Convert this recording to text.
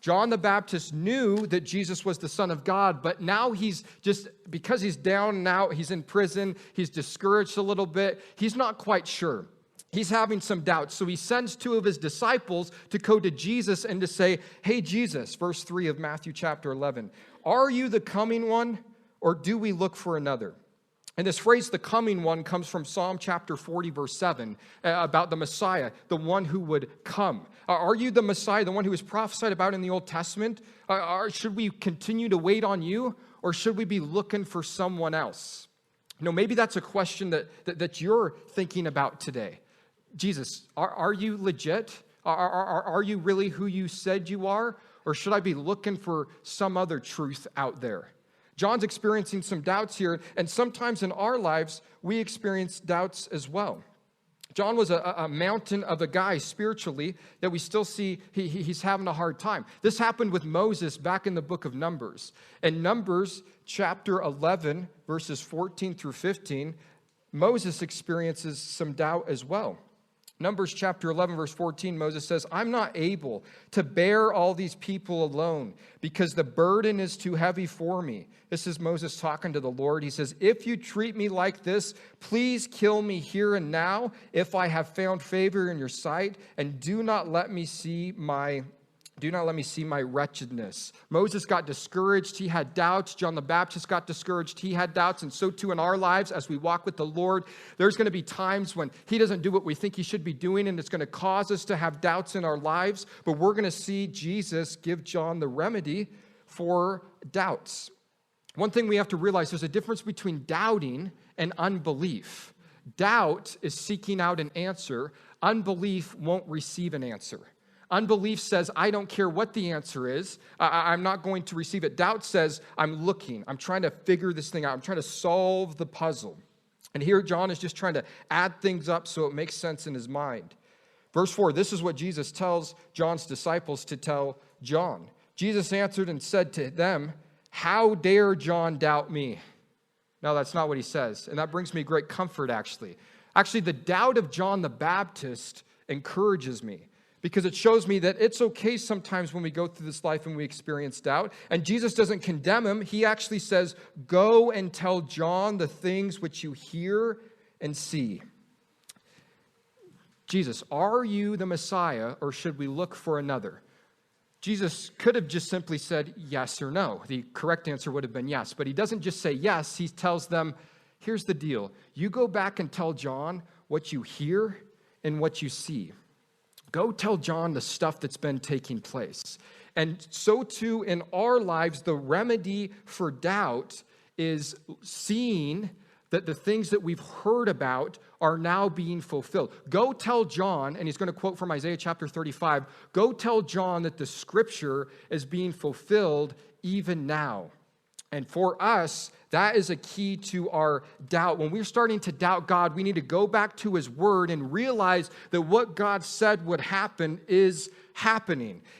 John the Baptist knew that Jesus was the Son of God, but now because he's down and out, he's in prison, he's discouraged a little bit, he's not quite sure. He's having some doubts. So he sends 2 of his disciples to go to Jesus and to say, hey, Jesus, verse 3 of Matthew chapter 11, are you the coming one, or do we look for another? And this phrase, the coming one, comes from Psalm chapter 40, verse 7, about the Messiah, the one who would come. Are you the Messiah, the one who was prophesied about in the Old Testament? Should we continue to wait on you, or should we be looking for someone else? Maybe that's a question that you're thinking about today. Jesus, are you legit? Are you really who you said you are? Or should I be looking for some other truth out there? John's experiencing some doubts here, and sometimes in our lives, we experience doubts as well. John was a mountain of a guy spiritually that we still see he's having a hard time. This happened with Moses back in the book of Numbers. In Numbers chapter 11, verses 14 through 15, Moses experiences some doubt as well. Numbers chapter 11, verse 14, Moses says, I'm not able to bear all these people alone because the burden is too heavy for me. This is Moses talking to the Lord. He says, if you treat me like this, please kill me here and now if I have found favor in your sight, and do not let me see my wretchedness. Moses got discouraged. He had doubts. John the Baptist got discouraged. He had doubts. And so too in our lives as we walk with the Lord, there's going to be times when he doesn't do what we think he should be doing, and it's going to cause us to have doubts in our lives. But we're going to see Jesus give John the remedy for doubts. One thing we have to realize, there's a difference between doubting and unbelief. Doubt is seeking out an answer. Unbelief won't receive an answer. Unbelief says, I don't care what the answer is. I'm not going to receive it. Doubt says, I'm looking. I'm trying to figure this thing out. I'm trying to solve the puzzle. And here John is just trying to add things up so it makes sense in his mind. Verse 4, this is what Jesus tells John's disciples to tell John. Jesus answered and said to them, how dare John doubt me? No, that's not what he says. And that brings me great comfort, actually. Actually, the doubt of John the Baptist encourages me, because it shows me that it's okay sometimes when we go through this life and we experience doubt. And Jesus doesn't condemn him. He actually says, go and tell John the things which you hear and see. Jesus, are you the Messiah, or should we look for another? Jesus could have just simply said yes or no. The correct answer would have been yes. But he doesn't just say yes. He tells them, here's the deal. You go back and tell John what you hear and what you see. Go tell John the stuff that's been taking place. And so too in our lives, the remedy for doubt is seeing that the things that we've heard about are now being fulfilled. Go tell John, and he's going to quote from Isaiah chapter 35, go tell John that the scripture is being fulfilled even now. And for us, that is a key to our doubt. When we're starting to doubt God, we need to go back to his word and realize that what God said would happen is happening.